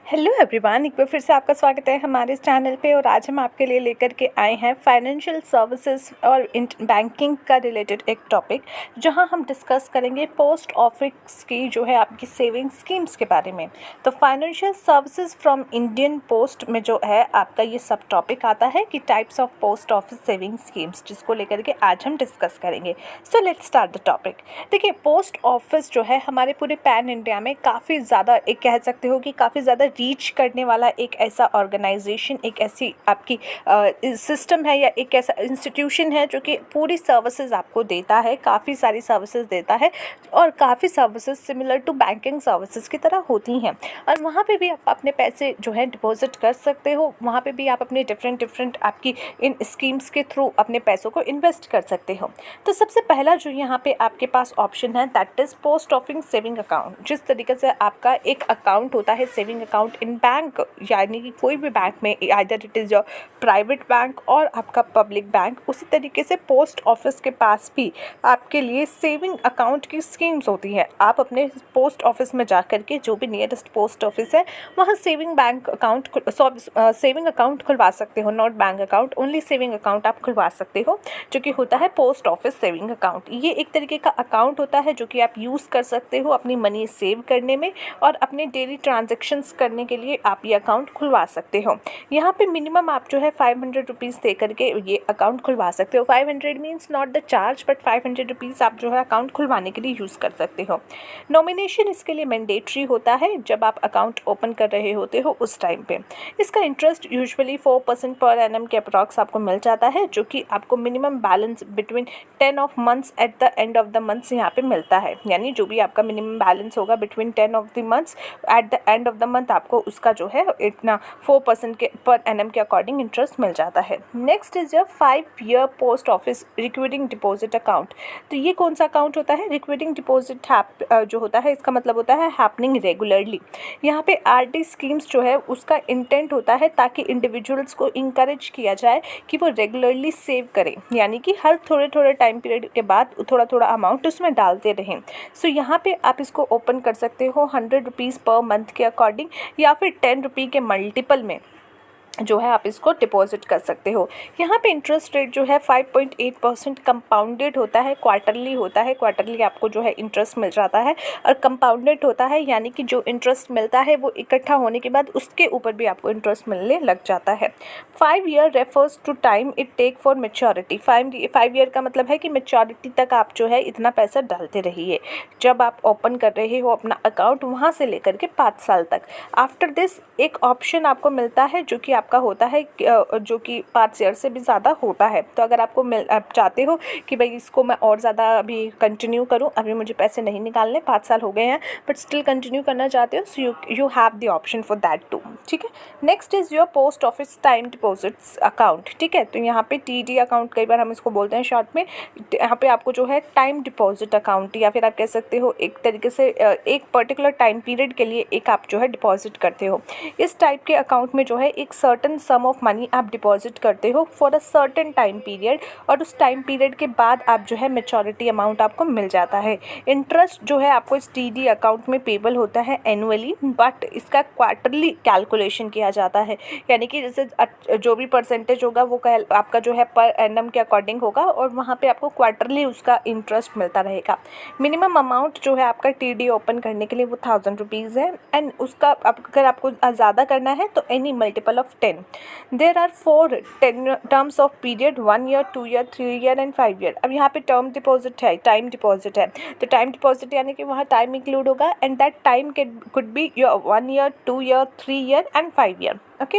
Hello everyone, एक बार फिर से आपका स्वागत है हमारे इस चैनल पे। और आज हम आपके लिए लेकर के आए हैं फाइनेंशियल सर्विसेज और बैंकिंग का रिलेटेड एक टॉपिक, जहां हम डिस्कस करेंगे पोस्ट ऑफिस की जो है आपकी सेविंग स्कीम्स के बारे में। तो financial services from Indian post में जो है आपका ये सब टॉपिक आता है कि types of post office saving schemes, जिसको लेकर के आज हम डिस्कस करेंगे। So let's start the topic. देखिए, पोस्ट ऑफिस जो है हमारे पूरे पैन इंडिया में काफ़ी ज़्यादा, एक कह सकते हो कि काफ़ी ज़्यादा रीच करने वाला एक ऐसा ऑर्गेनाइजेशन, एक ऐसी आपकी सिस्टम है या एक ऐसा इंस्टीट्यूशन है जो कि पूरी सर्विसेज आपको देता है, काफ़ी सारी सर्विसेज देता है। और काफ़ी services similar to banking services की तरह होती हैं। और वहाँ पे भी आप अपने पैसे जो है डिपॉजिट कर सकते हो, वहाँ पे भी आप अपने डिफरेंट आपकी इन स्कीम्स के थ्रू अपने पैसों को इन्वेस्ट कर सकते हो। तो सबसे पहला जो यहाँ पे आपके पास ऑप्शन है that is post office saving account. जिस तरीके से आपका एक अकाउंट होता है सेविंग अकाउंट इन बैंक, यानी कि कोई भी बैंक में, either it is your private bank और आपका पब्लिक बैंक, उसी तरीके से पोस्ट ऑफिस के पास भी आपके लिए सेविंग अकाउंट की स्कीम्स होती है। आप अपने पोस्ट ऑफिस में जा कर के, जो भी नियरेस्ट पोस्ट ऑफिस है, वहाँ सेविंग अकाउंट खुलवा सकते हो। Not bank account, only saving account आप खुलवा सकते हो, जो कि होता है पोस्ट ऑफिस सेविंग अकाउंट। ये एक तरीके का अकाउंट होता है जो कि आप यूज़ कर सकते हो अपनी मनी सेव करने में, और अपने डेली ट्रांजेक्शन्स करने के लिए आप ये अकाउंट खुलवा सकते हो। यहाँ पे मिनिमम आप जो है 500 रुपीज़ दे करके ये अकाउंट खुलवा सकते हो। 500 means not the charge, but 500 rupees आप जो है अकाउंट खुलवाने के लिए यूज़ कर सकते हो। नॉमिनेशन इसके लिए मैंडेटरी होता है जब आप अकाउंट ओपन कर रहे होते हो उस टाइम पे। इसका इंटरेस्ट यूजुअली 4% पर एनम के अप्रॉक्स आपको मिल जाता है, जो कि आपको minimum balance between 10 of months at the end of the months यहाँ पे मिलता है। यानी जो भी आपका मिनिमम बैलेंस होगा between 10 of the months, at the end of the month आपको उसका जो है इतना 4% के पर एनम के अकॉर्डिंग इंटरेस्ट मिल जाता है। Next is your 5 year post office recurring deposit account. तो ये कौन सा अकाउंट होता है? रिकरिंग डिपॉजिट जो होता है, इसका मतलब होता है हैपनिंग रेगुलरली। यहाँ पे आरडी स्कीम्स जो है उसका इंटेंट होता है ताकि इंडिविजुअल्स को इंकरेज किया जाए कि वो रेगुलरली सेव करें, यानी कि हर थोड़े टाइम पीरियड के बाद थोड़ा अमाउंट उसमें डालते रहें। सो यहाँ पे आप इसको ओपन कर सकते हो 100 रुपीज़ पर मंथ के अकॉर्डिंग, या फिर 10 रुपये के मल्टीपल में जो है आप इसको डिपॉजिट कर सकते हो। यहाँ पे इंटरेस्ट रेट जो है 5.8% कंपाउंडेड होता है, क्वार्टरली होता है। क्वार्टरली आपको जो है इंटरेस्ट मिल जाता है, और कंपाउंडेड होता है यानी कि जो इंटरेस्ट मिलता है वो इकट्ठा होने के बाद उसके ऊपर भी आपको इंटरेस्ट मिलने लग जाता है। 5 year refers to time it take for maturity. 5 year का मतलब है कि मेच्योरिटी तक आप जो है इतना पैसा डालते रहिए जब आप ओपन कर रहे हो अपना अकाउंट, वहाँ से लेकर के 5 साल तक। आफ्टर दिस एक ऑप्शन आपको मिलता है जो कि का होता है, जो कि 5 ईयर से भी ज़्यादा होता है। तो अगर आप चाहते हो कि भाई इसको मैं और ज़्यादा अभी कंटिन्यू करूं, अभी मुझे पैसे नहीं निकालने, 5 साल हो गए हैं बट स्टिल कंटिन्यू करना चाहते हो, so you have the option for that too. ठीक है। Next is your post office time deposits account. ठीक है, तो यहाँ पे टीडी अकाउंट कई बार हम इसको बोलते हैं शॉर्ट में। यहाँ पे आपको जो है टाइम डिपॉजिट अकाउंट, या फिर आप कह सकते हो एक तरीके से एक पर्टिकुलर टाइम पीरियड के लिए एक आप जो है डिपॉजिट करते हो। इस टाइप के अकाउंट में जो है एक सर्टन सम ऑफ मनी आप डिपॉजिट करते हो for a certain time period, और उस टाइम पीरियड के बाद आप जो है मेच्योरिटी अमाउंट आपको मिल जाता है। इंटरेस्ट जो है आपको इस टीडी अकाउंट में पेबल होता है एनुअली, बट इसका क्वार्टरली कैलकुलेशन किया जाता है, यानी कि जैसे जो भी परसेंटेज होगा वो आपका जो है पर एनम के अकॉर्डिंग होगा, और वहाँ पे आपको क्वार्टरली उसका इंटरेस्ट मिलता रहेगा। मिनिमम अमाउंट जो है आपका टीडी ओपन करने के लिए वो 1000 रुपीज़ है, एंड उसका अगर आपको ज़्यादा करना है तो any multiple of 10। There are 4 terms of period, 1 year, 2 year, 3 year and 5 year। अब यहाँ पे टर्म डिपॉजिट है, टाइम डिपॉजिट है, तो टाइम डिपॉजिट यानी कि वहाँ टाइम इंक्लूड होगा, and that time could be your 1 year, 2 year, 3 year and 5 year। Okay.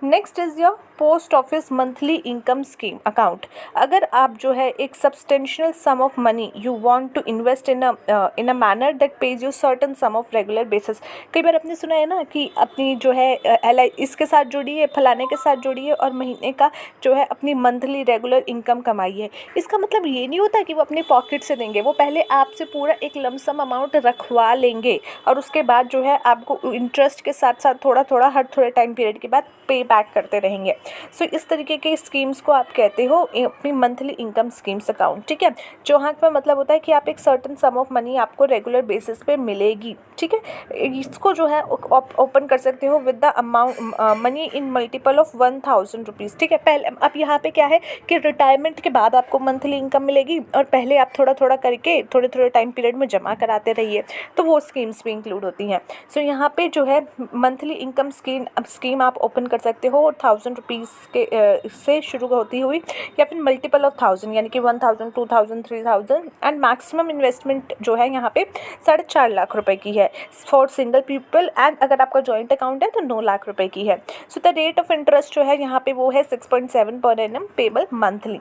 Next is your post office monthly income scheme account. अगर आप जो है एक substantial sum of money you want to invest in a manner that pays you certain sum of regular basis. कई बार आपने सुना है ना कि अपनी जो है इसके साथ जुड़िए, फलाने के साथ जुड़िए, और महीने का जो है अपनी मंथली रेगुलर इनकम कमाइए। इसका मतलब ये नहीं होता कि वो अपने पॉकेट से देंगे, वो पहले आपसे पूरा एक लमसम अमाउंट रखवा लेंगे, और उसके बाद जो है आपको इंटरेस्ट के साथ साथ थोड़ा हर थोड़े टाइम पीरियड पीरियड के बाद पे बैक करते रहेंगे। सो इस तरीके के स्कीम्स को आप कहते हो अपनी मंथली इनकम स्कीम्स अकाउंट, ठीक है। जो हाँ पर मतलब होता है कि आप एक सर्टन सम ऑफ मनी आपको रेगुलर बेसिस पे मिलेगी, ठीक है। इसको जो है ओपन कर सकते हो with the amount money in multiple of 1000 rupees, ठीक है। पहले अब यहाँ पे क्या है कि रिटायरमेंट के बाद आपको मंथली इनकम मिलेगी और पहले आप थोड़ा थोड़ा करके थोड़े थोड़े टाइम पीरियड में जमा कराते रहिए, तो वो स्कीम्स भी इंक्लूड होती हैं। सो यहाँ पे जो है मंथली इनकम स्कीम आप ओपन कर सकते हो 1000 रुपीज़ के से शुरू होती हुई या फिर मल्टीपल ऑफ 1000 यानी कि 1000, 2000, 3000 एंड मैक्सिमम इन्वेस्टमेंट जो है यहाँ पे 4.5 लाख रुपए की है फॉर सिंगल पीपल, एंड अगर आपका जॉइंट अकाउंट है तो 9 लाख रुपए की है। So the rate of interest जो है यहाँ पे वो है 6.7 per annum payable monthly.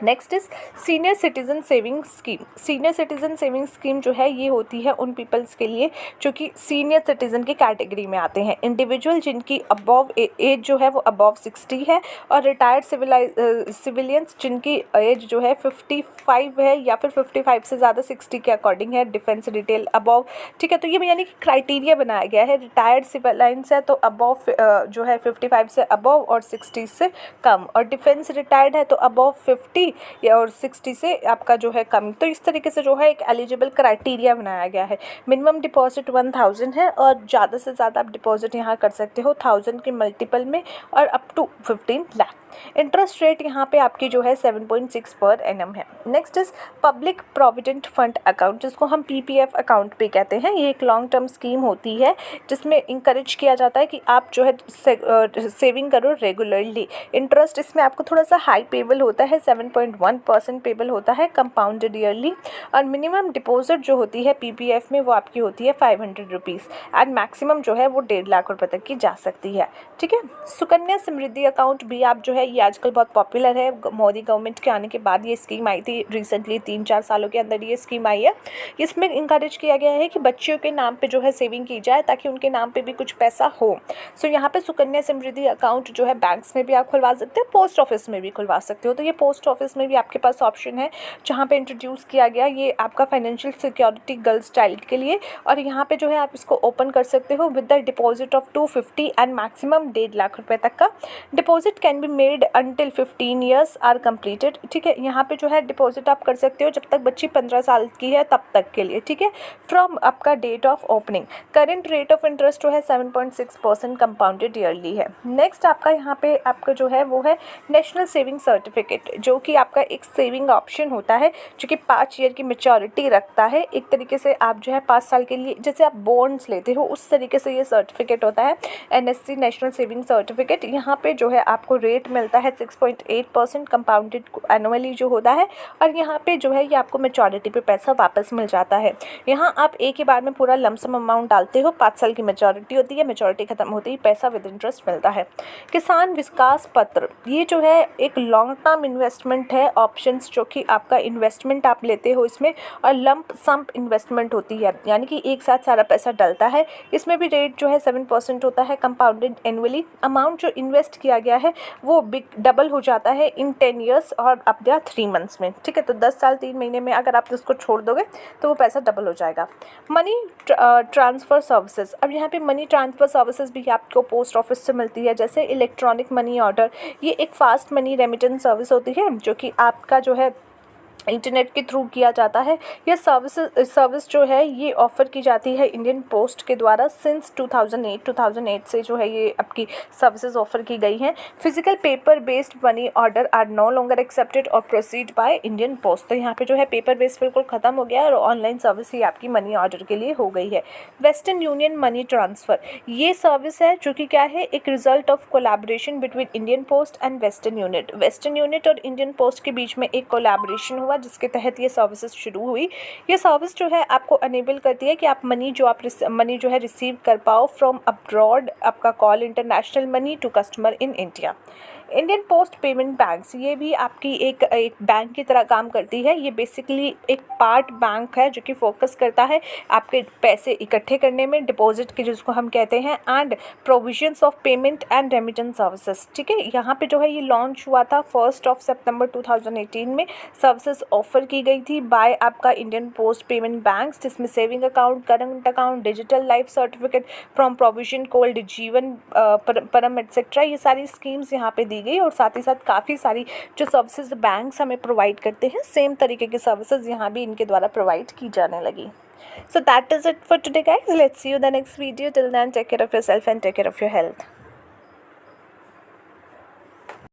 Next is senior citizen saving scheme. Senior citizen saving scheme जो है ये होती है उन पीपल्स के लिए जो कि सीनियर सिटीजन की कैटेगरी में आते हैं। इंडिविजुअल जिनकी अबव एज जो है वो अबव 60 है, और रिटायर्ड सिविलियंस जिनकी एज जो है 55 है या फिर 55 से ज़्यादा 60 के अकॉर्डिंग है, डिफेंस डिटेल अबव, ठीक है। तो ये यानी कि क्राइटेरिया बनाया गया है। रिटायर्ड सिविलियंस है तो अबव जो है 55 से अबव और 60 से कम, और डिफेंस रिटायर्ड है तो अबव 50 या और 60 से आपका जो है कम। तो इस तरीके से जो है एक एलिजिबल क्राइटेरिया बनाया गया है। मिनिमम डिपॉजिट 1000 है और ज़्यादा से ज़्यादा आप डिपॉजिट यहाँ कर सकते हो 1000 के मल्टीपल में और up to 15 lakh. Interest rate यहाँ पे आपकी जो है 7.6 पर एनम है। Next is public provident fund account, जिसको हम पीपीएफ अकाउंट भी कहते हैं। ये एक लॉन्ग टर्म स्कीम होती है जिसमें इंकरेज किया जाता है कि आप जो है सेविंग करो रेगुलरली। इंटरेस्ट इसमें आपको थोड़ा सा हाई पेबल होता है, 7.1% पेबल होता है कंपाउंडेड ईयरली, और मिनिमम डिपॉजिट जो होती है पीपीएफ में वो आपकी होती है 500 रुपीज़, एंड मैक्सिमम जो है वो 1.5 लाख रुपए तक की जा सकती है, ठीक है। सुकन्या समृद्धि अकाउंट भी आप जो है ये आजकल बहुत पॉपुलर है। मोदी गवर्नमेंट के आने के बाद ये स्कीम आई थी रिसेंटली, 3-4 सालों के अंदर ये स्कीम आई है। इसमें इंकरेज किया गया है कि बच्चियों के नाम पे जो है सेविंग की जाए ताकि उनके नाम पे भी कुछ पैसा हो। सो यहाँ पे सुकन्या समृद्धि अकाउंट जो है बैंक्स में भी आप खुलवा सकते हो, पोस्ट ऑफिस में भी खुलवा सकते हो। तो ये पोस्ट ऑफिस में भी आपके पास ऑप्शन है जहाँ पे इंट्रोड्यूस किया गया ये आपका फाइनेंशियल सिक्योरिटी गर्ल्स चाइल्ड के लिए, और यहाँ पे जो है आप इसको ओपन कर सकते हो with the deposit of 250 and maximum 1.5 lakh रुपए तक का deposit can be made until 15 years are completed, ठीक है। यहाँ पे जो है डिपॉजिट आप कर सकते हो जब तक बच्ची 15 साल की है तब तक के लिए, ठीक है, फ्रॉम आपका date of opening. Current rate of interest जो है 7.6% कंपाउंडेड ईयरली है। नेक्स्ट आपका यहाँ पे आपका जो है वो है नेशनल सेविंग सर्टिफिकेट, जो कि आपका एक सेविंग ऑप्शन होता है जो कि 5 ईयर की मेच्योरिटी रखता है। एक तरीके से आप जो है 5 साल के लिए जैसे आप बॉन्ड्स लेते हो उस तरीके से ये सर्टिफिकेट होता है, एनएससी नेशनल सेविंग सर्टिफिकेट। यहाँ पे जो है आपको रेट मिलता है 6.8% कंपाउंडेड एनुअली जो होता है, और यहाँ पे जो है ये आपको मेच्योरिटी पे पैसा वापस मिल जाता है। यहाँ आप एक ही बार में पूरा लमसम अमाउंट डालते हो, 5 साल की मेच्योरिटी होती है, मेच्योरिटी खत्म होती है पैसा विद इंटरेस्ट मिलता है। किसान विकास पत्र, ये जो है एक लॉन्ग टर्म इन्वेस्टमेंट है, ऑप्शंस जो कि आपका इन्वेस्टमेंट आप लेते हो इसमें, और लंप सम्प इन्वेस्टमेंट होती है यानी कि एक साथ सारा पैसा डलता है। इसमें भी रेट जो है 7% होता है कंपाउंडेड एनुअली। अमाउंट जो इन्वेस्ट किया गया है वो डबल हो जाता है इन 10 ईयर्स और अप टू 3 मंथ्स में, ठीक है। तो 10 साल 3 महीने में अगर आप उसको छोड़ दोगे तो वो पैसा डबल हो जाएगा। मनी ट्रांसफ़र सर्विसेज, अब यहाँ पे मनी ट्रांसफ़र सर्विसेज भी आपको पोस्ट ऑफिस से मिलती है, जैसे इलेक्ट्रॉनिक मनी ऑर्डर। ये एक फास्ट मनी रेमिटेंस सर्विस होती है जो कि आपका जो है इंटरनेट के थ्रू किया जाता है। यह सर्विस जो है ये ऑफ़र की जाती है इंडियन पोस्ट के द्वारा सिंस 2008 से जो है ये आपकी सर्विसेज ऑफ़र की गई हैं। Physical paper based money order are no longer accepted और प्रोसीड बाय इंडियन पोस्ट। तो यहाँ पे जो है पेपर बेस्ड बिल्कुल ख़त्म हो गया है और ऑनलाइन सर्विस ही आपकी मनी ऑर्डर के लिए हो गई है। वेस्टर्न यूनियन मनी ट्रांसफ़र, ये सर्विस है जो कि क्या है, एक result of collaboration between Indian post and western unit. Western unit और इंडियन पोस्ट के बीच में एक कोलैबोरेशन हुआ जिसके तहत ये सर्विसेज शुरू हुई। ये सर्विस जो है आपको अनेबल करती है कि आप मनी जो है रिसीव कर पाओ फ्रॉम अब्रॉड, आपका call international money to customer in India. Indian post payment banks ये भी आपकी एक बैंक की तरह काम करती है। ये बेसिकली एक पार्ट बैंक है जो कि फोकस करता है आपके पैसे इकट्ठे करने में, डिपॉजिट के जिसको हम कहते हैं, and provisions of payment and remittance services. ठीक है, यहाँ पे जो है ये लॉन्च हुआ था 1 सितंबर 2018 में। सर्विसेज ऑफर की गई थी बाय आपका इंडियन पोस्ट पेमेंट बैंक्स, जिसमें saving account, current account, digital life certificate from provision cold जीवन परम एटसेट्रा, ये सारी स्कीम्स यहाँ पे दी गई। और साथ ही साथ काफ़ी सारी जो सर्विसेज बैंक्स हमें प्रोवाइड करते हैं, सेम तरीके की सर्विसेज यहाँ भी इनके द्वारा प्रोवाइड की जाने लगी। So that is it for today guys. Let's see you in the next video. Till then, take care of yourself and take care of your health.